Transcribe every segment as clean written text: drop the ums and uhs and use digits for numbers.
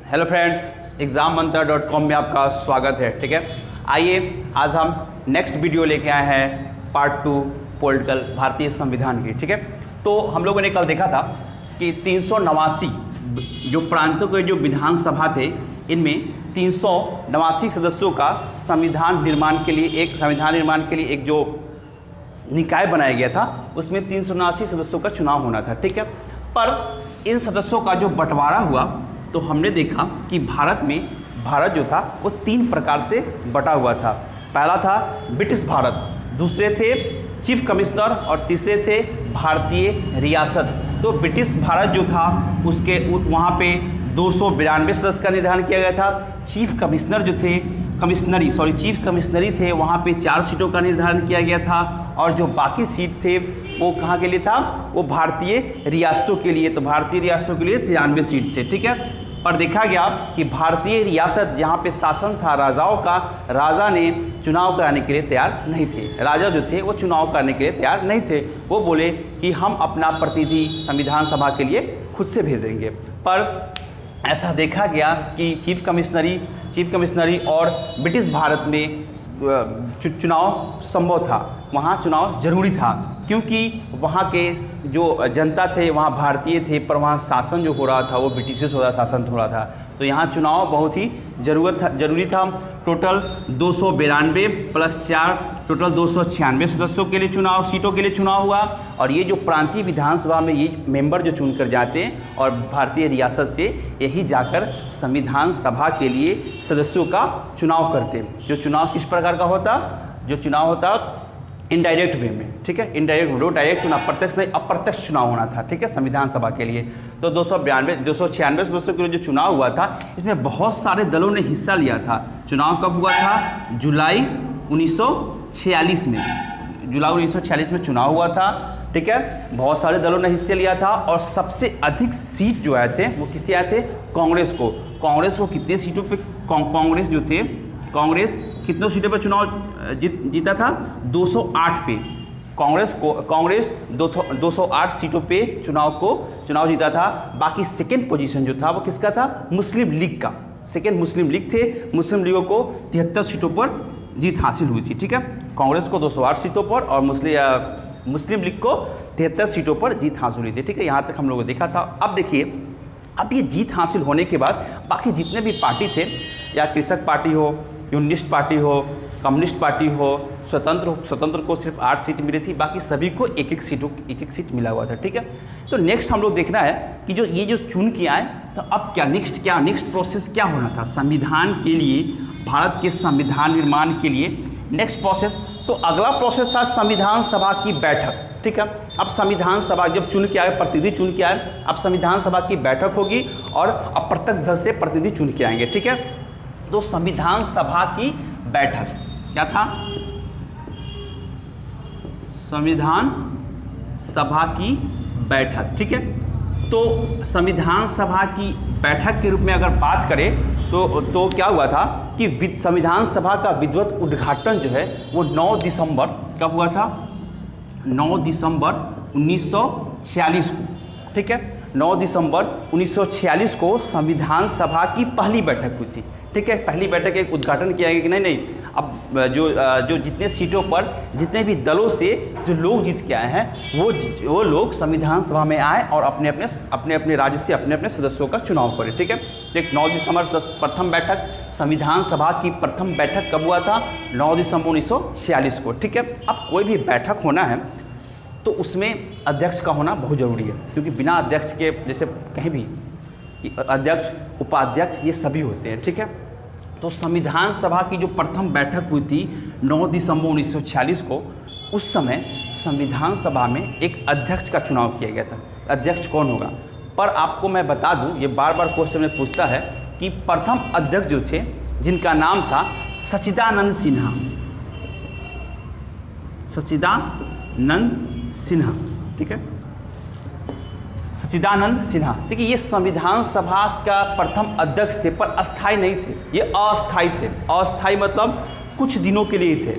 Hello friends, exammantra.com में आपका स्वागत है। ठीक है, आइए आज हम नेक्स्ट वीडियो लेके आए हैं पार्ट 2 पॉलिटिकल भारतीय संविधान की। ठीक है, तो हम लोगों ने कल देखा था कि 389 जो प्रांतों के जो विधानसभा थे, इनमें 389 सदस्यों का संविधान निर्माण के लिए एक जो निकाय बनाया गया था, उसमें 379 सदस्यों का चुनाव होना था। ठीक है, पर इन सदस्यों का जो बंटवारा हुआ तो हमने देखा कि भारत जो था वो 3 प्रकार से बटा हुआ था। पहला था ब्रिटिश भारत, दूसरे थे चीफ कमिश्नर और तीसरे थे भारतीय रियासत। तो ब्रिटिश भारत जो था उसके वहाँ पे 292 सदस्य का निर्धारण किया गया था। चीफ कमिश्नरी थे, वहाँ पे 4 सीटों का निर्धारण किया गया था, और जो बाकी सीट थे वो कहाँ के लिए था, वो भारतीय रियासतों के लिए। तो भारतीय रियासतों के लिए 93 सीट थे। ठीक है, पर देखा गया कि भारतीय रियासत जहाँ पे शासन था राजाओं का, राजा ने चुनाव कराने के लिए तैयार नहीं थे। राजा जो थे वो चुनाव करने के लिए तैयार नहीं थे। वो बोले कि हम अपना प्रतिनिधि संविधान सभा के लिए खुद से भेजेंगे। पर ऐसा देखा गया कि चीफ कमिश्नरी और ब्रिटिश भारत में चुनाव संभव था, वहाँ चुनाव जरूरी था, क्योंकि वहाँ के जो जनता थे वहाँ भारतीय थे, पर वहाँ शासन जो हो रहा था वो ब्रिटिशों से शासन हो रहा था। तो यहाँ चुनाव बहुत ही जरूरी था। टोटल 292 प्लस 4 टोटल 296 सीटों के लिए चुनाव हुआ। और ये जो प्रांतीय विधानसभा में ये मेंबर जो चुनकर जाते हैं और भारतीय रियासत से यही जाकर संविधान सभा के लिए सदस्यों का चुनाव करते हैं। जो चुनाव किस प्रकार का होता, जो चुनाव होता इनडायरेक्ट वे में। ठीक है, इनडायरेक्ट डायरेक्ट चुनाव, प्रत्यक्ष नहीं अप्रत्यक्ष चुनाव होना था। ठीक है, संविधान सभा के लिए। तो 296 सदस्यों के लिए जो चुनाव हुआ था, इसमें बहुत सारे दलों ने हिस्सा लिया था। चुनाव कब हुआ था? जुलाई 1946 में। जुलाई 1946 में चुनाव हुआ था। ठीक है, बहुत सारे दलों ने हिस्सा लिया था, और सबसे अधिक सीट जो आए थे वो किससे आए थे? कांग्रेस को कितने सीटों पे कांग्रेस कितनों सीटों पर चुनाव जीता था? 208 पे। कांग्रेस 208 सीटों पे चुनाव जीता था। बाकी सेकेंड पोजीशन जो था वो किसका था? मुस्लिम लीग का। सेकेंड मुस्लिम लीग थे। मुस्लिम लीगों को 73 सीटों पर जीत हासिल हुई थी। ठीक है, कांग्रेस को 208 सीटों पर और मुस्लिम लीग को 73 सीटों पर जीत हासिल हुई थी। ठीक है, यहाँ तक हम लोगों ने देखा था। अब देखिए, अब ये जीत हासिल होने के बाद बाकी जितने भी पार्टी थे, या कृषक पार्टी हो, यूनिस्ट पार्टी हो, कम्युनिस्ट पार्टी हो, स्वतंत्र को सिर्फ 8 सीट मिली थी, बाकी सभी को एक एक सीट मिला हुआ था। ठीक है, तो नेक्स्ट हम लोग देखना है कि जो चुन के आए, तो अब नेक्स्ट प्रोसेस क्या होना था संविधान के लिए, भारत के संविधान निर्माण के लिए। नेक्स्ट प्रोसेस, तो अगला प्रोसेस था संविधान सभा की बैठक। ठीक है, अब संविधान सभा जब चुन के आए, प्रतिनिधि चुन के आए, अब संविधान सभा की बैठक होगी और अप्रत्यक्ष दल से प्रतिनिधि चुन के आएंगे। ठीक है, तो संविधान सभा की बैठक क्या था? संविधान सभा की बैठक। ठीक है, तो संविधान सभा की बैठक के रूप में अगर बात करें तो क्या हुआ था कि संविधान सभा का विधिवत उद्घाटन जो है वो 9 दिसंबर कब हुआ था? 9 दिसंबर 1946 को। ठीक है, 9 दिसंबर 1946 को संविधान सभा की पहली बैठक हुई थी। ठीक है, पहली बैठक एक उद्घाटन किया गया कि नहीं, अब जो जितने सीटों पर जितने भी दलों से जो लोग जीत के आए हैं वो लोग संविधान सभा में आए और अपने राज्य से अपने सदस्यों का चुनाव करें। ठीक है, तो 9 दिसंबर प्रथम बैठक, संविधान सभा की प्रथम बैठक कब हुआ था? 9 दिसंबर 1946 को। ठीक है, अब कोई भी बैठक होना है तो उसमें अध्यक्ष का होना बहुत ज़रूरी है, क्योंकि बिना अध्यक्ष के, जैसे कहीं भी अध्यक्ष उपाध्यक्ष ये सभी होते हैं। ठीक है, तो संविधान सभा की जो प्रथम बैठक हुई थी 9 दिसंबर 1946 को, उस समय संविधान सभा में एक अध्यक्ष का चुनाव किया गया था। अध्यक्ष कौन होगा? पर आपको मैं बता दूं, ये बार बार क्वेश्चन में पूछता है कि प्रथम अध्यक्ष जो थे, जिनका नाम था सच्चिदानंद सिन्हा। ठीक है, सच्चिदानंद सिन्हा। देखिए, ये संविधान सभा का प्रथम अध्यक्ष थे, पर अस्थाई नहीं थे, ये अस्थाई थे। अस्थाई मतलब कुछ दिनों के लिए थे,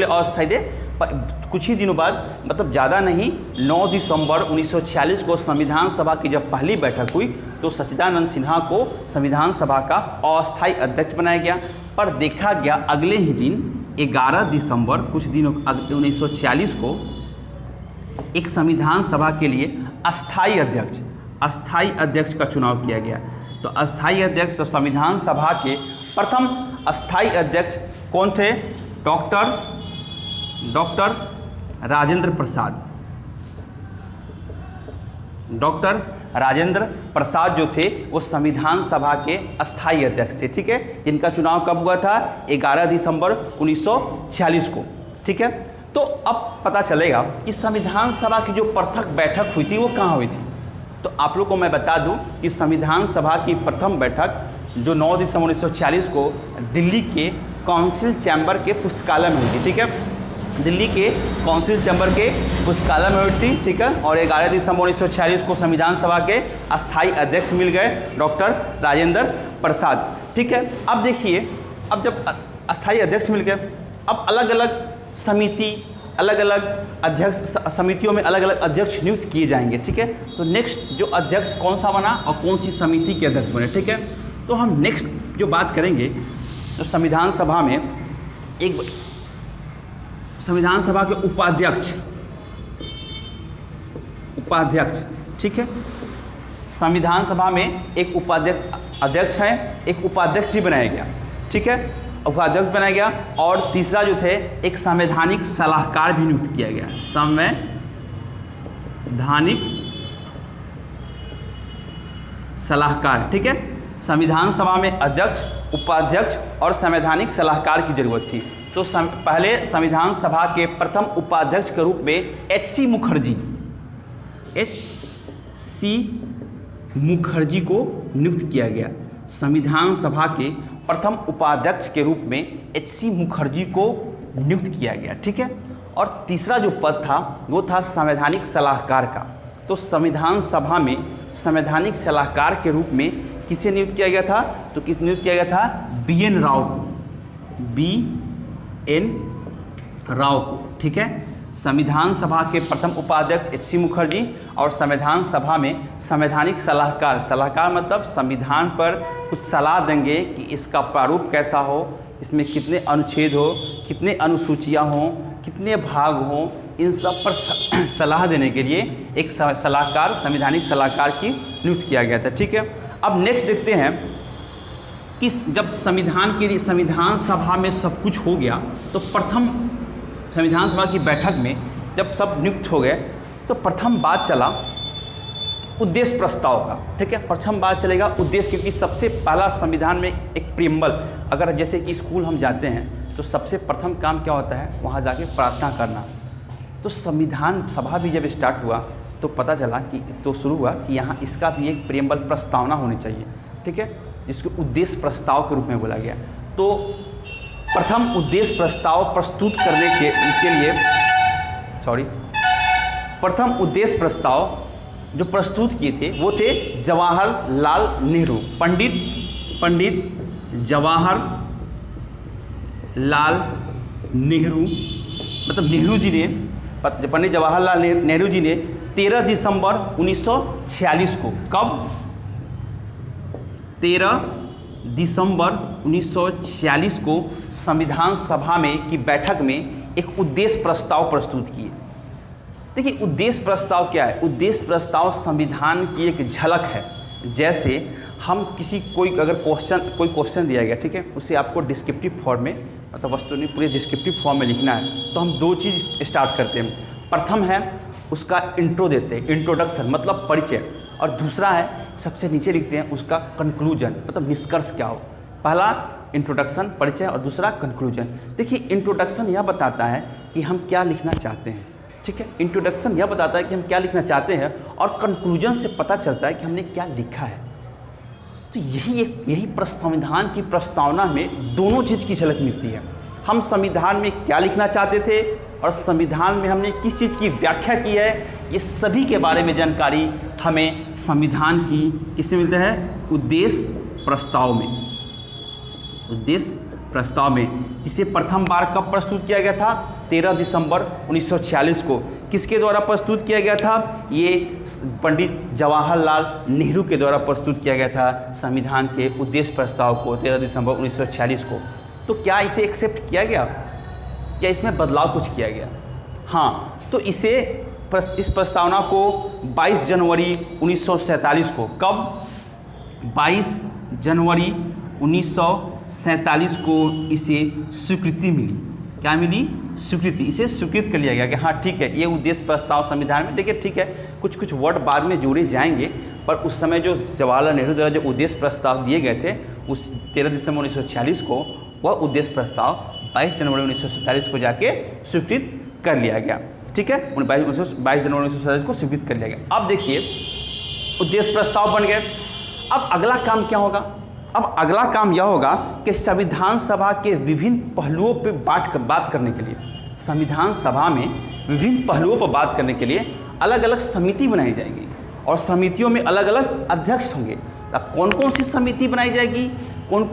अस्थाई थे, कुछ ही दिनों बाद, मतलब ज़्यादा नहीं, 9 दिसंबर 1946 को संविधान सभा की जब पहली बैठक हुई तो सच्चिदानंद सिन्हा को संविधान सभा का अस्थायी अध्यक्ष बनाया गया। पर देखा गया अगले ही दिन 11 दिसंबर कुछ दिनों 1946 को एक संविधान सभा के लिए अस्थायी अध्यक्ष का चुनाव किया गया। तो अस्थायी अध्यक्ष, तो संविधान सभा के प्रथम अस्थायी अध्यक्ष कौन थे? डॉक्टर राजेंद्र प्रसाद। डॉक्टर राजेंद्र प्रसाद जो थे वो संविधान सभा के अस्थायी अध्यक्ष थे, ठीक है। इनका चुनाव कब हुआ था? 11 दिसंबर 1946 को, ठीक है। तो अब पता चलेगा कि संविधान सभा की जो प्रथम बैठक हुई थी वो कहाँ हुई थी। तो आप लोग को मैं बता दूं कि संविधान सभा की प्रथम बैठक जो 9 दिसंबर 1946 को दिल्ली के काउंसिल चैम्बर के पुस्तकालय में हुई थी, ठीक है। दिल्ली के काउंसिल चैम्बर के पुस्तकालय में हुई थी, ठीक है। और 11 दिसंबर 1946 को संविधान सभा के अस्थायी अध्यक्ष मिल गए डॉक्टर राजेंद्र प्रसाद, ठीक है। अब देखिए, अब जब अस्थायी अध्यक्ष मिल गए, अब अलग अलग समिति, अलग अलग अध्यक्ष, समितियों में अलग अलग अध्यक्ष नियुक्त किए जाएंगे, ठीक है। तो नेक्स्ट जो अध्यक्ष कौन सा बना और कौन सी समिति के अध्यक्ष बने, ठीक है। तो हम नेक्स्ट जो बात करेंगे तो संविधान सभा में एक संविधान सभा के उपाध्यक्ष, ठीक है। संविधान सभा में एक अध्यक्ष है, एक उपाध्यक्ष भी बनाया गया, ठीक है। उपाध्यक्ष बनाया गया और तीसरा जो थे एक संवैधानिक सलाहकार भी नियुक्त किया गया। संवैधानिक सलाहकार, ठीक है। संविधान सभा में अध्यक्ष, उपाध्यक्ष और संवैधानिक सलाहकार की जरूरत थी। तो पहले संविधान सभा के प्रथम उपाध्यक्ष के रूप में एच.सी. मुखर्जी को नियुक्त किया गया। संविधान सभा के प्रथम उपाध्यक्ष के रूप में एच.सी. मुखर्जी को नियुक्त किया गया, ठीक है। और तीसरा जो पद था वो था संवैधानिक सलाहकार का। तो संविधान सभा में संवैधानिक सलाहकार के रूप में किसे नियुक्त किया गया था? तो किस नियुक्त किया गया था? बी.एन. राव को, ठीक है। संविधान सभा के प्रथम उपाध्यक्ष एच.सी. मुखर्जी और संविधान सभा में संवैधानिक सलाहकार मतलब संविधान पर कुछ सलाह देंगे कि इसका प्रारूप कैसा हो, इसमें कितने अनुच्छेद हो, कितने अनुसूचियां हों, कितने भाग हों, इन सब पर सलाह देने के लिए एक सलाहकार, संवैधानिक सलाहकार की नियुक्त किया गया था, ठीक है। अब नेक्स्ट देखते हैं कि जब संविधान सभा में सब कुछ हो गया तो प्रथम संविधान सभा की बैठक में जब सब नियुक्त हो गए तो प्रथम बात चला उद्देश्य प्रस्ताव का, ठीक है। प्रथम बात चलेगा उद्देश्य, क्योंकि सबसे पहला संविधान में एक प्रीएम्बल, अगर जैसे कि स्कूल हम जाते हैं तो सबसे प्रथम काम क्या होता है? वहाँ जाके प्रार्थना करना। तो संविधान सभा भी जब स्टार्ट हुआ तो पता चला कि तो शुरू हुआ कि यहाँ इसका भी एक प्रीएम्बल प्रस्तावना होनी चाहिए, ठीक है, जिसको उद्देश्य प्रस्ताव के रूप में बोला गया। तो प्रथम उद्देश्य प्रस्ताव प्रस्तुत करने के लिए प्रथम उद्देश्य प्रस्ताव जो प्रस्तुत किए थे वो थे जवाहरलाल नेहरू, पंडित जवाहरलाल नेहरू, मतलब नेहरू जी ने, पंडित जवाहरलाल नेहरू जी ने 13 दिसंबर 1946 को, कब? 13 दिसंबर 1946 को संविधान सभा में की बैठक में एक उद्देश्य प्रस्ताव प्रस्तुत किए। देखिए उद्देश्य प्रस्ताव क्या है? उद्देश्य प्रस्ताव संविधान की एक झलक है। जैसे हम कोई क्वेश्चन दिया गया, ठीक है, उसे आपको डिस्क्रिप्टिव फॉर्म में, मतलब वस्तु नहीं पूरे डिस्क्रिप्टिव फॉर्म में लिखना है, तो हम दो चीज़ स्टार्ट करते हैं। प्रथम है उसका इंट्रो देते हैं, इंट्रोडक्शन मतलब परिचय, और दूसरा है सबसे नीचे लिखते हैं उसका कंक्लूजन, मतलब निष्कर्ष क्या हो। पहला इंट्रोडक्शन परिचय और दूसरा कंक्लूजन। देखिए इंट्रोडक्शन यह बताता है कि हम क्या लिखना चाहते हैं, ठीक है। इंट्रोडक्शन यह बताता है कि हम क्या लिखना चाहते हैं और कंक्लूजन से पता चलता है कि हमने क्या लिखा है। तो यही संविधान की प्रस्तावना में दोनों चीज़ की झलक मिलती है। हम संविधान में क्या लिखना चाहते थे और संविधान में हमने किस चीज़ की व्याख्या की है, ये सभी के बारे में जानकारी हमें संविधान की किससे मिलता है? उद्देश्य प्रस्ताव में। उद्देश्य प्रस्ताव में, जिसे प्रथम बार कब प्रस्तुत किया गया था? 13 दिसंबर 1946 को। किसके द्वारा प्रस्तुत किया गया था? ये पंडित जवाहरलाल नेहरू के द्वारा प्रस्तुत किया गया था संविधान के उद्देश्य प्रस्ताव को 13 दिसंबर 1946 को। तो क्या इसे एक्सेप्ट किया गया? क्या इसमें बदलाव कुछ किया गया? हाँ, तो इस प्रस्तावना को 22 जनवरी 1947 को, कब? 22 जनवरी 1947 को इसे स्वीकृति मिली। क्या मिली? स्वीकृति। इसे स्वीकृत कर लिया गया कि हाँ ठीक है, ये उद्देश्य प्रस्ताव संविधान में, देखिए ठीक है, कुछ कुछ वर्ड बाद में जोड़े जाएंगे, पर उस समय जो जवाहरलाल नेहरू द्वारा जो उद्देश्य प्रस्ताव दिए गए थे उस 13 दिसंबर 1946 को, वह उद्देश्य प्रस्ताव 22 जनवरी 1947 को जाके स्वीकृत कर लिया गया। ठीक है, 22 जनवरी 1947 को स्वीकृत कर लिया गया। अब देखिए उद्देश्य प्रस्ताव बन गए। अब अगला काम क्या होगा? अब अगला काम यह होगा कि संविधान सभा के विभिन्न पहलुओं पर बात करने के लिए, संविधान सभा में विभिन्न पहलुओं पर बात करने के लिए अलग अलग समिति बनाई जाएगी और समितियों में अलग अलग अध्यक्ष होंगे। अब कौन कौन सी समिति बनाई जाएगी, कौन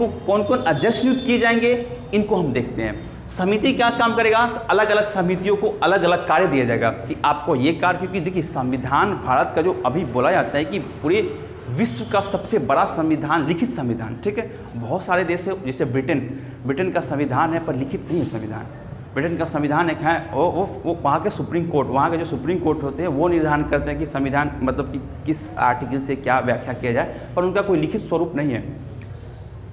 कौन अध्यक्ष नियुक्त किए जाएंगे, इनको हम देखते हैं। समिति क्या काम करेगा? तो अलग अलग समितियों को अलग अलग कार्य दिया जाएगा कि आपको ये कार्य, क्योंकि देखिए संविधान भारत का जो अभी बोला जाता है कि पूरे विश्व का सबसे बड़ा संविधान, लिखित संविधान, ठीक है। बहुत सारे देश है, जैसे ब्रिटेन का संविधान है पर लिखित नहीं है संविधान। ब्रिटेन का संविधान एक है, वो वहाँ के सुप्रीम कोर्ट, वहाँ के जो सुप्रीम कोर्ट होते हैं वो निर्धारण करते हैं कि संविधान मतलब कि किस आर्टिकल से क्या व्याख्या किया जाए, पर उनका कोई लिखित स्वरूप नहीं है।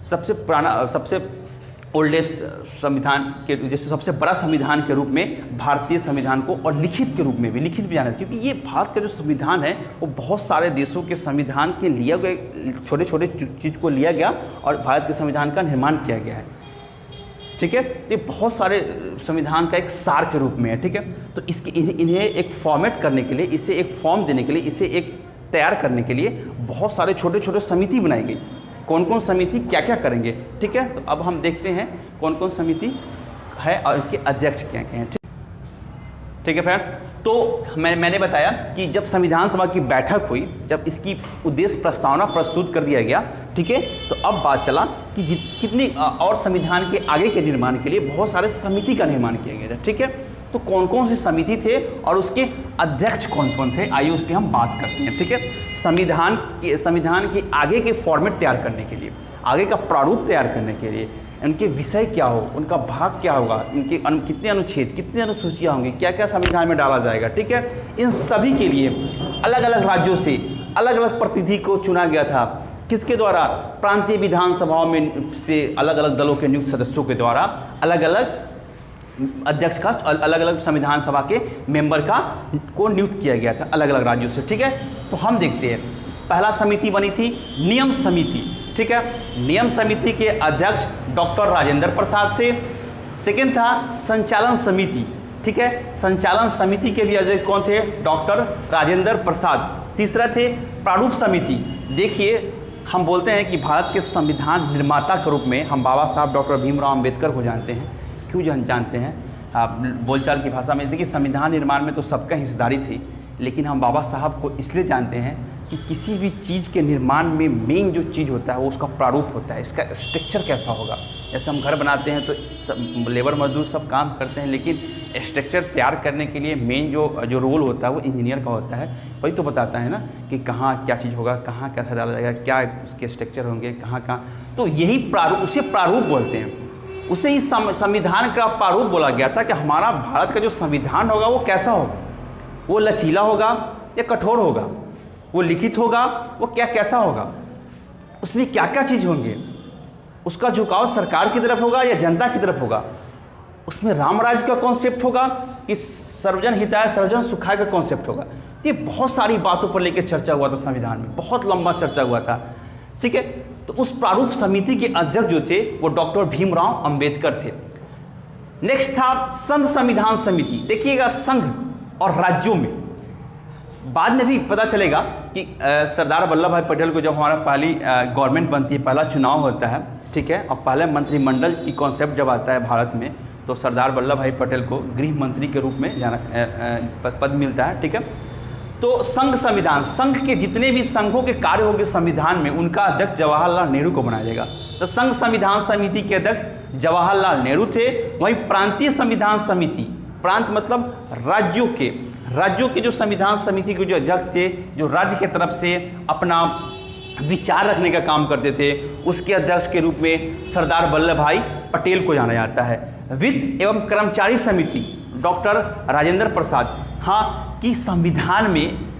सबसे पुराना, सबसे ओल्डेस्ट संविधान के जैसे सबसे बड़ा संविधान के रूप में भारतीय संविधान को, और लिखित के रूप में भी, लिखित भी जाना है, क्योंकि ये भारत का जो संविधान है वो बहुत सारे देशों के संविधान के लिए गए छोटे छोटे चीज़ को लिया गया और भारत के संविधान का निर्माण किया गया है। ठीक है, तो ये बहुत सारे संविधान का एक सार के रूप में है। ठीक है, तो इसके इन्हें एक फॉर्मेट करने के लिए, इसे एक फॉर्म देने के लिए, इसे एक तैयार करने के लिए बहुत सारे छोटे छोटे समिति बनाई गई। कौन कौन समिति क्या क्या करेंगे, ठीक है। तो अब हम देखते हैं कौन कौन समिति है और इसके अध्यक्ष क्या क्या हैं। ठीक है फ्रेंड्स, तो मैंने बताया कि जब संविधान सभा की बैठक हुई, जब इसकी उद्देश्य प्रस्तावना प्रस्तुत कर दिया गया, ठीक है, तो अब बात चला कि कितनी और संविधान के आगे के निर्माण के लिए बहुत सारे समिति का निर्माण किया गया था। ठीक है, तो कौन कौन सी समिति थे और उसके अध्यक्ष कौन कौन थे, आइए उस पर हम बात करते हैं। ठीक है, संविधान के आगे के फॉर्मेट तैयार करने के लिए, आगे का प्रारूप तैयार करने के लिए, उनके विषय क्या हो, उनका भाग क्या होगा, उनके कितने अनुच्छेद, कितनी अनुसूचियाँ होंगी, क्या क्या संविधान में डाला जाएगा। ठीक है, इन सभी के लिए अलग अलग राज्यों से अलग अलग प्रतिनिधि को चुना गया था। किसके द्वारा? प्रांतीय विधानसभाओं में से अलग अलग दलों के नियुक्त सदस्यों के द्वारा अलग अलग अध्यक्ष का, अलग अलग संविधान सभा के मेंबर को नियुक्त किया गया था अलग अलग राज्यों से। ठीक है, तो हम देखते हैं पहला समिति बनी थी नियम समिति। ठीक है, नियम समिति के अध्यक्ष डॉक्टर राजेंद्र प्रसाद थे। सेकेंड था संचालन समिति। ठीक है, संचालन समिति के भी अध्यक्ष कौन थे? डॉक्टर राजेंद्र प्रसाद। तीसरा थे प्रारूप समिति। देखिए, हम बोलते हैं कि भारत के संविधान निर्माता के रूप में हम बाबा साहब डॉक्टर भीमराव अम्बेडकर को जानते हैं। क्यों जानते हैं? आप बोलचाल की भाषा में देखिए, संविधान निर्माण में तो सबका हिस्सेदारी थी, लेकिन हम बाबा साहब को इसलिए जानते हैं कि किसी भी चीज़ के निर्माण में मेन जो चीज़ होता है वो उसका प्रारूप होता है, इसका स्ट्रक्चर कैसा होगा। जैसे हम घर बनाते हैं तो लेबर मजदूर सब काम करते हैं, लेकिन स्ट्रक्चर तैयार करने के लिए मेन जो रोल होता है वो इंजीनियर का होता है। वही तो बताता है ना कि कहाँ क्या चीज़ होगा, कहाँ कैसा डाला जाएगा, क्या उसके स्ट्रक्चर होंगे, कहाँ। तो यही प्रारूप, उसे प्रारूप बोलते हैं। उसे इस संविधान का प्रारूप बोला गया था कि हमारा भारत का जो संविधान होगा वो कैसा होगा, वो लचीला होगा या कठोर होगा, वो लिखित होगा, वो कैसा होगा, उसमें क्या क्या चीज़ होंगे, उसका झुकाव सरकार की तरफ होगा या जनता की तरफ होगा, उसमें राम राज्य का कॉन्सेप्ट होगा कि सर्वजन हिताय सर्वजन सुखाय का कॉन्सेप्ट होगा। ये बहुत सारी बातों पर लेकर चर्चा हुआ था संविधान में, बहुत लंबा चर्चा हुआ था। ठीक है, तो उस प्रारूप समिति के अध्यक्ष जो थे वो डॉक्टर भीमराव अंबेडकर थे। नेक्स्ट था संघ संविधान समिति। देखिएगा, संघ और राज्यों में बाद में भी पता चलेगा कि सरदार वल्लभ भाई पटेल को जब हमारा पहली गवर्नमेंट बनती है, पहला चुनाव होता है, ठीक है, और पहले मंत्रिमंडल की कॉन्सेप्ट जब आता है भारत में, तो सरदार वल्लभ भाई पटेल को गृह मंत्री के रूप में पद मिलता है। ठीक है, तो संघ संविधान, संघ के जितने भी संघों के कार्य होंगे संविधान में, उनका अध्यक्ष जवाहरलाल नेहरू को बनाया जाएगा। तो संघ संविधान समिति के अध्यक्ष जवाहरलाल नेहरू थे। वहीं प्रांतीय संविधान समिति, प्रांत मतलब राज्यों के जो संविधान समिति के जो अध्यक्ष थे, जो राज्य की तरफ से अपना विचार रखने का काम करते थे, उसके अध्यक्ष के रूप में सरदार वल्लभ भाई पटेल को जाना जाता है। वित्त एवं कर्मचारी समिति डॉक्टर राजेंद्र प्रसाद। हाँ, कि संविधान में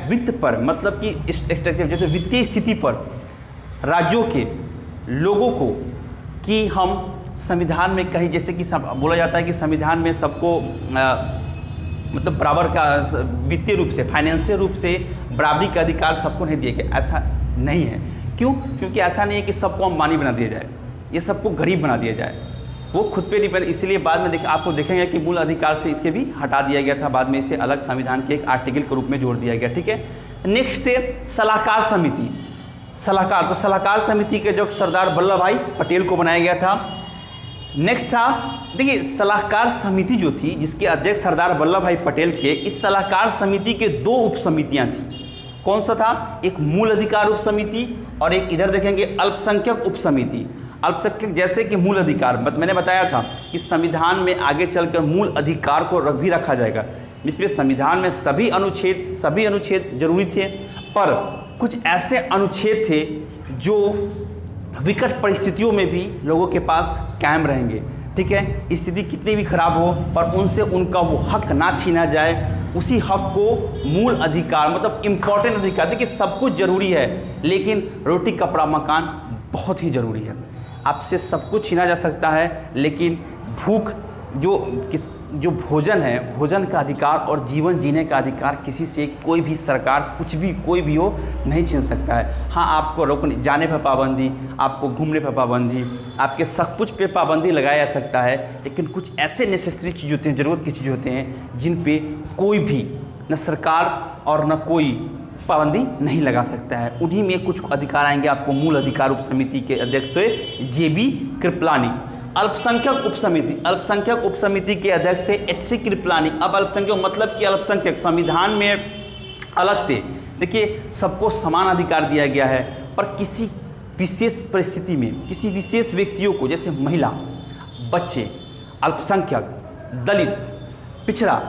वित्त पर मतलब कि स्ट्रक्चर जैसे वित्तीय स्थिति पर राज्यों के लोगों को कि हम संविधान में कहीं जैसे कि बोला जाता है कि संविधान में सबको मतलब बराबर का वित्तीय रूप से, फाइनेंशियल रूप से बराबरी का अधिकार सबको नहीं दिया गया। ऐसा नहीं है। क्यों? क्योंकि ऐसा नहीं है कि सबको अंबानी बना दिया जाए, ये सबको गरीब बना दिया जाए, वो खुद पे डिपेंड। इसलिए बाद में आपको देखेंगे कि मूल अधिकार से इसके भी हटा दिया गया था, बाद में इसे अलग संविधान के एक आर्टिकल के रूप में जोड़ दिया गया। ठीक है। नेक्स्ट है सलाहकार समिति। सलाहकार, तो सलाहकार समिति के जो सरदार वल्लभ भाई पटेल को बनाया गया था। नेक्स्ट था, देखिए सलाहकार समिति जो थी जिसके अध्यक्ष सरदार वल्लभ भाई पटेल थे, इस सलाहकार समिति के 2 उप समितियाँ थी। कौन सा था? एक मूल अधिकार उप समिति और एक इधर देखेंगे अल्पसंख्यक उप समिति। अल्पसंख्यक जैसे कि मूल अधिकार, मैंने बताया था कि संविधान में आगे चलकर मूल अधिकार को भी रखा जाएगा। इसमें संविधान में सभी अनुच्छेद जरूरी थे, पर कुछ ऐसे अनुच्छेद थे जो विकट परिस्थितियों में भी लोगों के पास कायम रहेंगे। ठीक है। स्थिति कितनी भी खराब हो पर उनसे उनका वो हक ना छीना जाए, उसी हक को मूल अधिकार मतलब इम्पोर्टेंट अधिकार। देखिए सब कुछ ज़रूरी है, लेकिन रोटी कपड़ा मकान बहुत ही ज़रूरी है। आपसे सब कुछ छीना जा सकता है, लेकिन भूख जो भोजन है, भोजन का अधिकार और जीवन जीने का अधिकार किसी से कोई भी सरकार कुछ भी कोई भी हो नहीं छीन सकता है। हाँ, आपको रोकने जाने पर पाबंदी, आपको घूमने पर पाबंदी, आपके सब कुछ पे पाबंदी लगाया जा सकता है, लेकिन कुछ ऐसे नेसेसरी चीज़ होते हैं, ज़रूरत की चीज़ होते हैं जिन पे कोई भी न सरकार और न कोई पाबंदी नहीं लगा सकता है। उन्हीं में कुछ अधिकार आएंगे आपको। मूल अधिकार उप समिति के अध्यक्ष थे JB कृपलानी। अल्पसंख्यक उप समिति के अध्यक्ष थे HC कृपलानी। अब अल्पसंख्यक मतलब कि अल्पसंख्यक संविधान में अलग से देखिए सबको समान अधिकार दिया गया है, पर किसी विशेष परिस्थिति में किसी विशेष व्यक्तियों को, जैसे महिला, बच्चे, अल्पसंख्यक, दलित, पिछड़ा,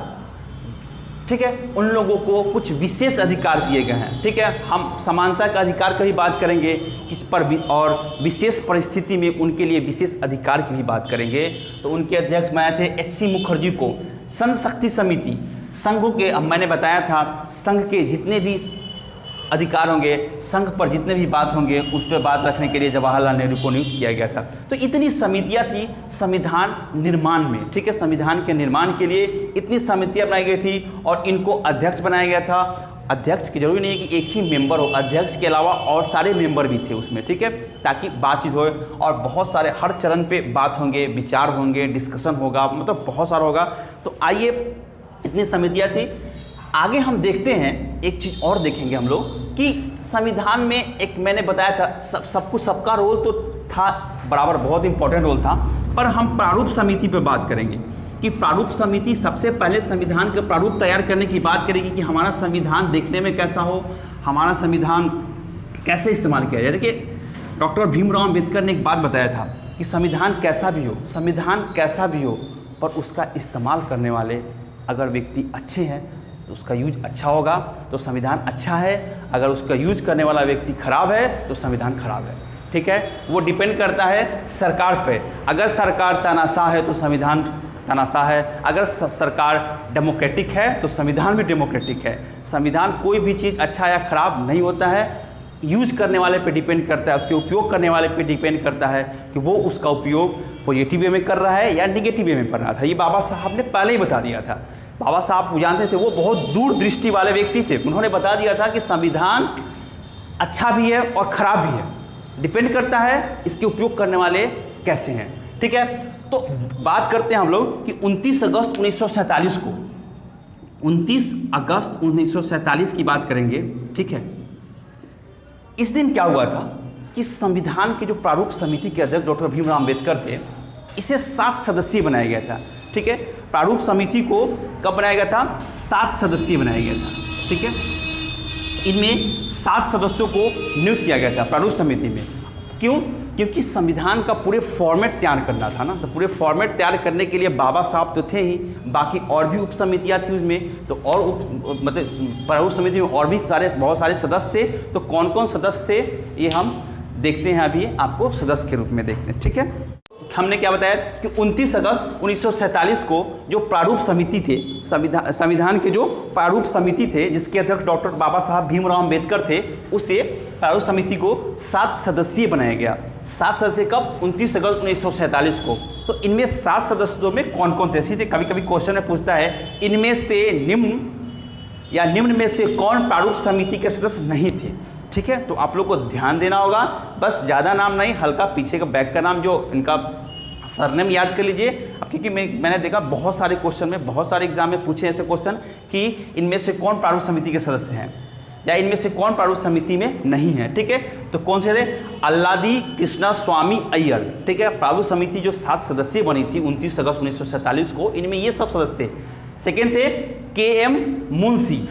ठीक है, उन लोगों को कुछ विशेष अधिकार दिए गए हैं। ठीक है। हम समानता का अधिकार की भी बात करेंगे किस पर भी, और विशेष परिस्थिति में उनके लिए विशेष अधिकार की भी बात करेंगे। तो उनके अध्यक्ष बनाए थे HC मुखर्जी को। संघ शक्ति समिति, संघों के, अब मैंने बताया था संघ के जितने भी अधिकार होंगे, संघ पर जितने भी बात होंगे, उस पर बात रखने के लिए जवाहरलाल नेहरू को नियुक्त किया गया था। तो इतनी समितियां थी संविधान निर्माण में। ठीक है। संविधान के निर्माण के लिए इतनी समितियां बनाई गई थी और इनको अध्यक्ष बनाया गया था। अध्यक्ष की जरूरी नहीं है कि एक ही मेंबर हो, अध्यक्ष के अलावा और सारे मेंबर भी थे उसमें। ठीक है। ताकि बातचीत हो और बहुत सारे हर चरण पे बात होंगे, विचार होंगे, डिस्कशन होगा, मतलब बहुत सारा होगा। तो आइए, इतनी समितियाँ थी। आगे हम देखते हैं, एक चीज़ और देखेंगे हम लोग कि संविधान में एक मैंने बताया था सबका रोल तो था बराबर, बहुत इंपॉर्टेंट रोल था, पर हम प्रारूप समिति पर बात करेंगे कि प्रारूप समिति सबसे पहले संविधान का प्रारूप तैयार करने की बात करेगी कि हमारा संविधान देखने में कैसा हो, हमारा संविधान कैसे इस्तेमाल किया जाए। देखिए डॉक्टर भीमराव अम्बेडकर ने एक बात बताया था कि संविधान कैसा भी हो, पर उसका इस्तेमाल करने वाले अगर व्यक्ति अच्छे हैं तो उसका यूज अच्छा होगा, तो संविधान अच्छा है। अगर उसका यूज करने वाला व्यक्ति खराब है तो संविधान खराब है। ठीक है। वो डिपेंड करता है सरकार पे। अगर सरकार तानाशाह है तो संविधान तानाशाह है, अगर सरकार डेमोक्रेटिक है तो संविधान भी डेमोक्रेटिक है। संविधान कोई भी चीज़ अच्छा या खराब नहीं होता है, यूज करने वाले पे डिपेंड करता है, उसके उपयोग करने वाले पे डिपेंड करता है कि वो उसका उपयोग पॉजिटिव वे में कर रहा है या निगेटिव वे में कर रहा था। ये बाबा साहब ने पहले ही बता दिया था। बाबा साहब जानते थे, वो बहुत दूरदृष्टि वाले व्यक्ति थे। उन्होंने बता दिया था कि संविधान अच्छा भी है और खराब भी है, डिपेंड करता है इसके उपयोग करने वाले कैसे हैं। ठीक है। तो बात करते हैं हम लोग कि 29 अगस्त 1947 को, 29 अगस्त 1947 की बात करेंगे। ठीक है। इस दिन क्या हुआ था कि संविधान के जो प्रारूप समिति के अध्यक्ष डॉक्टर भीमराव अम्बेडकर थे, इसे 7 सदस्यीय बनाया गया था। ठीक है। प्रारूप समिति को कब बनाया गया था? 7 सदस्यीय बनाया गया था। ठीक है। इनमें 7 सदस्यों को नियुक्त किया गया था प्रारूप समिति में। क्यों? क्योंकि संविधान का पूरे फॉर्मेट तैयार करना था ना, तो पूरे फॉर्मेट तैयार करने के लिए बाबा साहब तो थे ही, बाकी और भी उप समितियाँ थी उसमें, तो और मतलब प्रारूप समिति में और भी बहुत सारे सदस्य थे। तो कौन कौन सदस्य थे ये हम देखते हैं, अभी आपको सदस्य के रूप में देखते हैं। ठीक है, हमने क्या बताया कि 29 अगस्त 1947 को जो प्रारूप समिति थे, संविधान के जो प्रारूप समिति थे जिसके अध्यक्ष डॉक्टर बाबा साहब भीमराव अम्बेडकर थे, उसे प्रारूप समिति को 7 सदस्यीय बनाया गया। 7 सदस्य कब? 29 अगस्त 1947 को। तो इनमें 7 सदस्यों में कौन कौन थे? सीधे कभी कभी क्वेश्चन में पूछता है इनमें से निम्न या निम्न में से कौन प्रारूप समिति के सदस्य नहीं थे। ठीक है, तो आप लोग को ध्यान देना होगा, बस ज़्यादा नाम नहीं, हल्का पीछे का बैक का नाम जो इनका सरनेम याद कर लीजिए। अब क्योंकि मैंने देखा बहुत सारे क्वेश्चन में, बहुत सारे एग्जाम में पूछे ऐसे क्वेश्चन कि इनमें से कौन प्रारूप समिति के सदस्य हैं या इनमें से कौन प्रारूप समिति में नहीं है। ठीक है, तो कौन से थे? अल्लादी कृष्णा स्वामी अय्यर। ठीक है, प्रारूप समिति जो 7 सदस्यीय बनी थी 29 अगस्त 1947 को, इनमें ये सब सदस्य थे। सेकेंड थे KM मुंशी,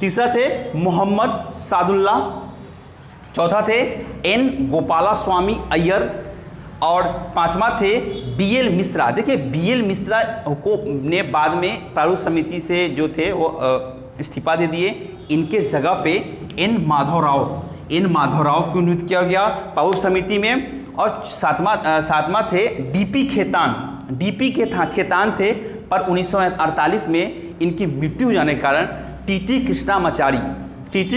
तीसरा थे मोहम्मद सादुल्ला, चौथा थे N गोपाला स्वामी अय्यर और 5वां थे BL मिश्रा। देखिए BL मिश्रा को ने बाद में प्रारूप समिति से जो थे वो इस्तीफा दे दिए, इनके जगह पे N माधवराव को नियुक्त किया गया प्रारूप समिति में। और सातवां थे DP खेतान थे, पर 1948 में इनकी मृत्यु हो जाने के कारण TT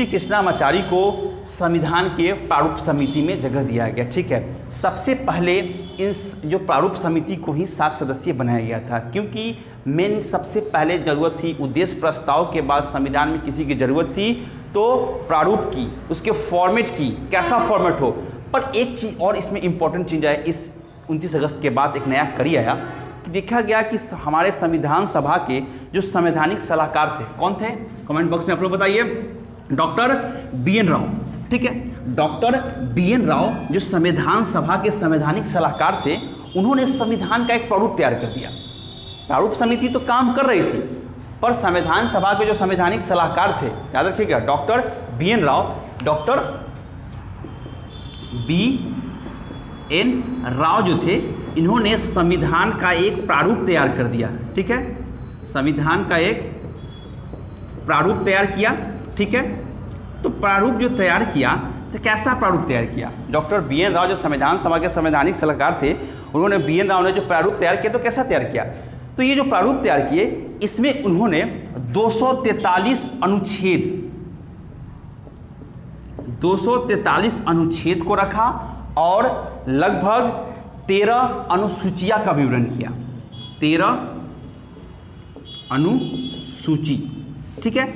कृष्णामाचारी को संविधान के प्रारूप समिति में जगह दिया गया। ठीक है, सबसे पहले इन जो प्रारूप समिति को ही 7 सदस्यीय बनाया गया था, क्योंकि मेन सबसे पहले ज़रूरत थी उद्देश्य प्रस्ताव के बाद संविधान में किसी की ज़रूरत थी तो प्रारूप की, उसके फॉर्मेट की, कैसा फॉर्मेट हो। पर एक चीज़ और इसमें इम्पोर्टेंट चीज़ है, इस 29 अगस्त के बाद एक नया कड़ी आया कि देखा गया कि हमारे संविधान सभा के जो संवैधानिक सलाहकार थे, कौन थे? कमेंट बॉक्स में आप लोग बताइए। Doctor BN Rao. ठीक है, डॉक्टर BN राव जो संविधान सभा के संवैधानिक सलाहकार थे, उन्होंने संविधान का एक प्रारूप तैयार कर दिया। प्रारूप समिति तो काम कर रही थी, पर संविधान सभा के जो संवैधानिक सलाहकार थे, याद रखिएगा, डॉक्टर BN राव जो थे, इन्होंने संविधान का एक प्रारूप तैयार कर दिया। ठीक है, संविधान का एक प्रारूप तैयार किया। ठीक है, तो प्रारूप जो तैयार किया, तो कैसा प्रारूप तैयार किया? डॉक्टर BN राव जो संविधान सभा के संवैधानिक सलाहकार थे, उन्होंने BN राव ने जो प्रारूप तैयार किया, तो कैसा तैयार किया? तो ये जो प्रारूप तैयार किए, इसमें उन्होंने 243 अनुच्छेद को रखा और लगभग 13 अनुसूचियां का विवरण किया। 13 अनुसूची। ठीक है,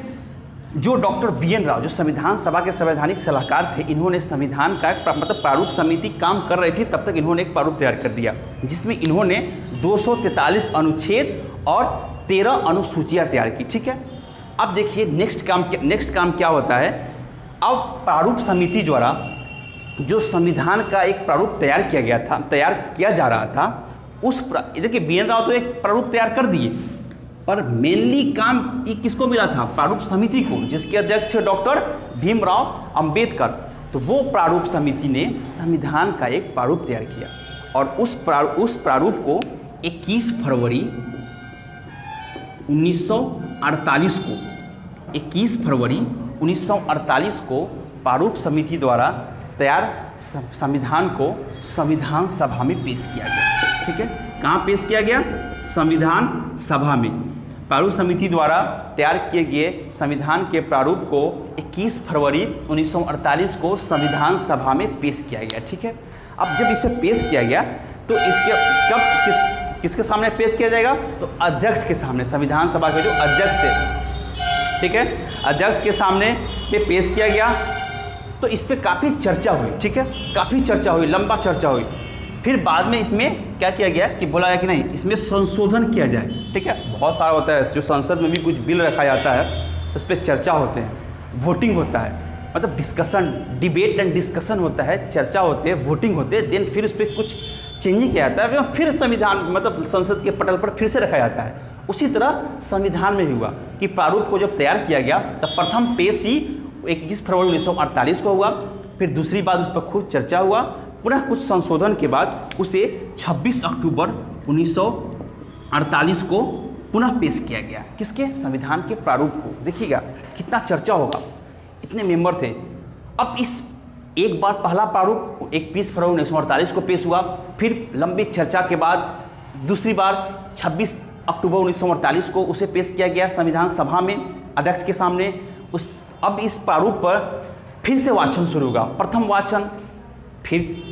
जो डॉक्टर BN राव जो संविधान सभा के संवैधानिक सलाहकार थे, इन्होंने संविधान का मतलब प्रारूप समिति काम कर रही थी, तब तक इन्होंने एक प्रारूप तैयार कर दिया जिसमें इन्होंने 243 अनुच्छेद और 13 अनुसूचियां तैयार की। ठीक है, अब देखिए नेक्स्ट काम क्या होता है। अब प्रारूप समिति द्वारा जो संविधान का एक प्रारूप तैयार किया जा रहा था, उस देखिए BN राव तो एक प्रारूप तैयार कर दिए, पर मेनली काम ये किसको मिला था? प्रारूप समिति को, जिसके अध्यक्ष थे डॉक्टर भीमराव अंबेडकर। तो वो प्रारूप समिति ने संविधान का एक प्रारूप तैयार किया और उस प्रारूप को 21 फरवरी 1948 को प्रारूप समिति द्वारा तैयार संविधान को संविधान सभा में पेश किया गया। ठीक है, कहाँ पेश किया गया? संविधान सभा में। प्रारूप समिति द्वारा तैयार किए गए संविधान के प्रारूप को 21 फरवरी 1948 को संविधान सभा में पेश किया गया। ठीक है, अब जब इसे पेश किया गया तो इसके किसके सामने पेश किया जाएगा? तो अध्यक्ष के सामने, संविधान सभा के जो अध्यक्ष थे, ठीक है, अध्यक्ष के सामने पे पेश किया गया। तो इस पर काफ़ी चर्चा हुई। ठीक है, काफ़ी चर्चा हुई, लंबा चर्चा हुई। फिर बाद में इसमें क्या किया गया कि बोला गया कि नहीं, इसमें संशोधन किया जाए। ठीक है, बहुत सारा होता है, जो संसद में भी कुछ बिल रखा जाता है उस पर चर्चा होते हैं, वोटिंग होता है, मतलब डिस्कशन, डिबेट एंड डिस्कशन होता है, चर्चा होते हैं, वोटिंग होते हैं, देन फिर उस पर कुछ चेंजिंग किया जाता है, फिर संविधान मतलब संसद के पटल पर फिर से रखा जाता है। उसी तरह संविधान में भी हुआ कि प्रारूप को जब तैयार किया गया तब प्रथम पेश ही 21 फरवरी 1948 को हुआ, फिर दूसरी बार उस पर खूब चर्चा हुआ, पुनः कुछ संशोधन के बाद उसे 26 अक्टूबर 1948 को पुनः पेश किया गया। किसके? संविधान के प्रारूप को। देखिएगा कितना चर्चा होगा, इतने मेंबर थे। अब इस एक बार पहला प्रारूप 21 फरवरी 1948 को पेश हुआ, फिर लंबी चर्चा के बाद दूसरी बार 26 अक्टूबर 1948 को उसे पेश किया गया संविधान सभा में अध्यक्ष के सामने। अब इस प्रारूप पर फिर से वाचन शुरू हुआ। प्रथम वाचन, फिर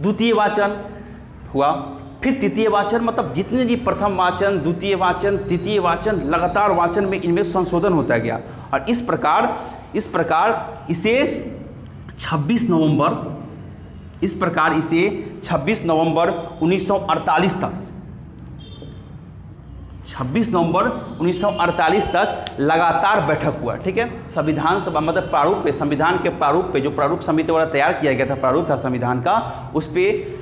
द्वितीय वाचन हुआ, फिर तृतीय वाचन, मतलब जितने भी प्रथम वाचन, द्वितीय वाचन, तृतीय वाचन, लगातार वाचन में इनमें संशोधन होता गया। और इस प्रकार इसे 26 नवंबर 1948 तक 26 नवंबर 1948 तक लगातार बैठक हुआ। ठीक है, संविधान सभा मतलब प्रारूप पे, संविधान के प्रारूप पे, जो प्रारूप समिति द्वारा तैयार किया गया था प्रारूप था संविधान का, उस पर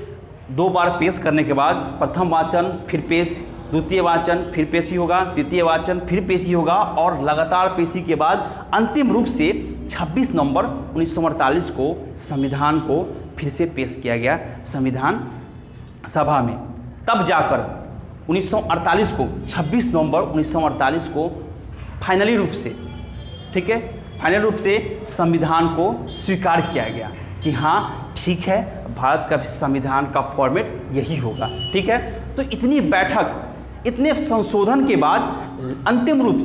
2 बार पेश करने के बाद प्रथम वाचन फिर पेश, द्वितीय वाचन फिर पेशी होगा, तृतीय वाचन फिर पेशी होगा, और लगातार पेशी के बाद अंतिम रूप से 26 नवंबर 1948 को संविधान को फिर से पेश किया गया संविधान सभा में। तब जाकर 1948 को 26 नवंबर 1948 को फाइनली रूप से, ठीक है, फाइनल रूप से संविधान को स्वीकार किया गया कि हाँ ठीक है, भारत का संविधान का फॉर्मेट यही होगा। ठीक है, तो इतनी बैठक, इतने संशोधन के बाद अंतिम रूप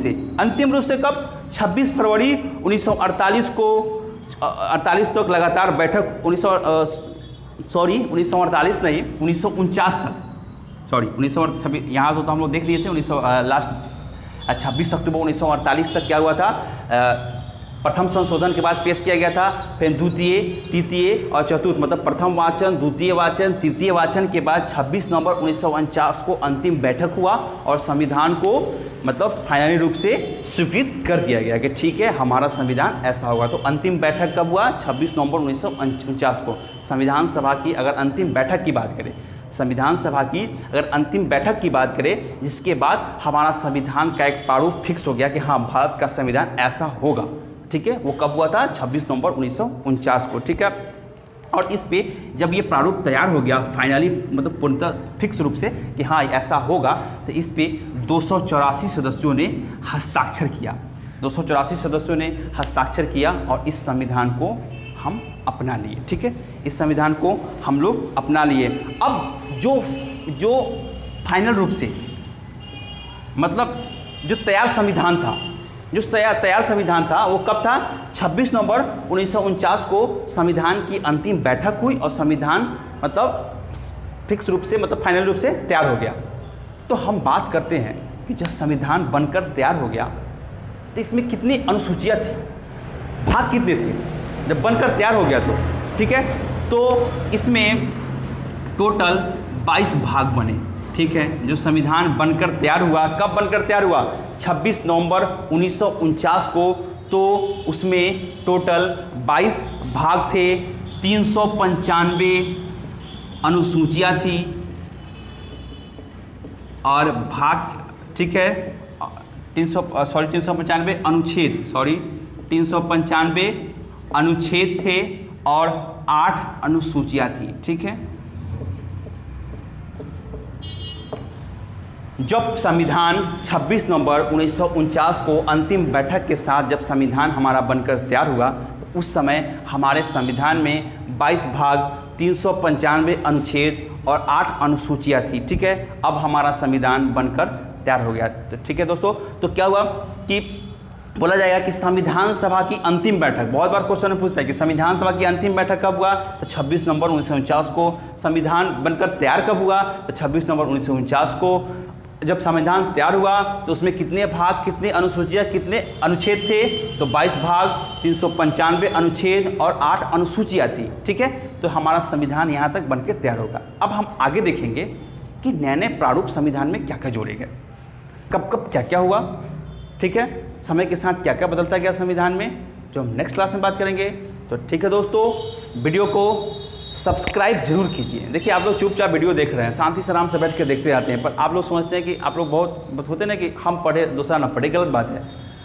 से कब 26 फरवरी 1948 को 48 तक लगातार बैठक 1948 नहीं 1949 तक, सॉरी 1948, यहाँ तो हम लोग देख लिए थे 26 अक्टूबर 1948 तक क्या हुआ था, प्रथम संशोधन के बाद पेश किया गया था, फिर द्वितीय, तृतीय और चतुर्थ, मतलब प्रथम वाचन, द्वितीय वाचन, तृतीय वाचन के बाद 26 नवंबर 1949 को अंतिम बैठक हुआ और संविधान को मतलब फाइनली रूप से स्वीकृत कर दिया गया कि ठीक है हमारा संविधान ऐसा होगा। तो अंतिम बैठक कब हुआ? 26 नवंबर 1949 को। संविधान सभा की अगर अंतिम बैठक की बात करें, संविधान सभा की अगर अंतिम बैठक की बात करें, जिसके बाद हमारा संविधान का एक प्रारूप फिक्स हो गया कि हाँ भारत का संविधान ऐसा होगा। ठीक है, वो कब हुआ था? 26 नवंबर 1949 को। ठीक है, और इस पे जब ये प्रारूप तैयार हो गया फाइनली, मतलब पूर्णतः फिक्स रूप से कि हाँ ऐसा होगा, तो इस पे 284 सदस्यों ने हस्ताक्षर किया। 284 सदस्यों ने हस्ताक्षर किया और इस संविधान को हम अपना लिए। ठीक है, इस संविधान को हम लोग अपना लिए। अब जो फाइनल रूप से मतलब जो तैयार संविधान था, तैयार संविधान था वो कब था? 26 नवंबर 1949 को संविधान की अंतिम बैठक हुई और संविधान मतलब फिक्स रूप से, मतलब फाइनल रूप से तैयार हो गया। तो हम बात करते हैं कि जब संविधान बनकर तैयार हो गया तो इसमें कितनी अनुसूचियाँ थी, भाग कितने थे जब बनकर तैयार हो गया तो? ठीक है, तो इसमें टोटल 22 भाग बने। ठीक है, जो संविधान बनकर तैयार हुआ, कब बनकर तैयार हुआ? 26 नवंबर 1949 को। तो उसमें टोटल 22 भाग थे, 395 अनुसूचियाँ थी और भाग, ठीक है, 395 अनुच्छेद, 395 अनुच्छेद थे और 8 अनुसूचियाँ थी। ठीक है, जब संविधान 26 नवंबर 1949 को अंतिम बैठक के साथ जब संविधान हमारा बनकर तैयार हुआ, तो उस समय हमारे संविधान में 22 भाग, 395 अनुच्छेद और 8 अनुसूचियाँ थी। ठीक है, अब हमारा संविधान बनकर तैयार हो गया। तो ठीक है दोस्तों, तो क्या हुआ कि बोला जाएगा कि संविधान सभा की अंतिम बैठक, बहुत बार क्वेश्चन पूछता है कि संविधान सभा की अंतिम बैठक कब हुआ? तो 26 नवंबर 1949 को। संविधान बनकर तैयार कब हुआ? तो 26 नवंबर 1949 को। जब संविधान तैयार हुआ तो उसमें कितने भाग, कितने अनुसूचियाँ, कितने अनुच्छेद थे? तो 22 भाग, 395 अनुच्छेद और 8 अनुसूचियाँ थी। ठीक है, तो हमारा संविधान यहाँ तक बनकर तैयार होगा। अब हम आगे देखेंगे कि नए नए प्रारूप संविधान में क्या क्या जोड़े गए, कब कब क्या क्या हुआ। ठीक है, समय के साथ क्या क्या बदलता गया संविधान में, जो हम नेक्स्ट क्लास में बात करेंगे। तो ठीक है दोस्तों, वीडियो को सब्सक्राइब जरूर कीजिए। देखिए आप लोग चुपचाप वीडियो देख रहे हैं, शांति से आराम से बैठ के देखते रहते हैं, पर आप लोग समझते हैं कि आप लोग बहुत होते हैं ना कि हम पढ़े दूसरा ना पढ़े, गलत बात है।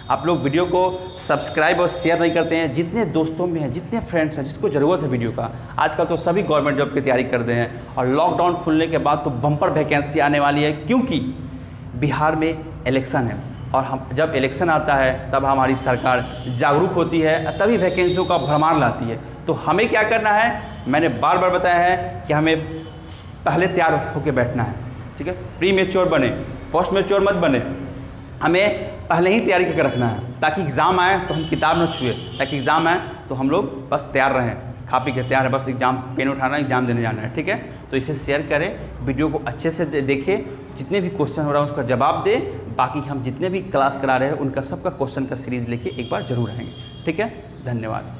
आप लोग वीडियो को सब्सक्राइब और शेयर नहीं करते हैं। जितने दोस्तों में हैं, जितने फ्रेंड्स हैं, जिसको ज़रूरत है वीडियो का, आजकल तो सभी गवर्नमेंट जॉब की तैयारी कर रहे हैं और लॉकडाउन खुलने के बाद तो बम्पर वैकेंसी आने वाली है, क्योंकि बिहार में इलेक्शन है और हम जब इलेक्शन आता है तब हमारी सरकार जागरूक होती है, तभी वैकेंसियों का भरमार लाती है। तो हमें क्या करना है, मैंने बार बार बताया है कि हमें पहले तैयार होकर बैठना है, ठीक है। प्री मैच्योर बने, पोस्ट मैच्योर मत बने, हमें पहले ही तैयारी करके रखना है ताकि एग्ज़ाम आए तो हम किताब न छुए, ताकि एग्ज़ाम आए तो हम लोग बस तैयार रहें, खा पी के तैयार है, बस एग्ज़ाम पेन उठाना, एग्ज़ाम देने जाना है, ठीक है। तो इसे शेयर करें, वीडियो को अच्छे से देखें, जितने भी क्वेश्चन हो रहा है उसका जवाब दें। बाकी हम जितने भी क्लास करा रहे हैं उनका सबका क्वेश्चन का सीरीज़ लेके एक बार जरूर आएंगे, ठीक है। धन्यवाद।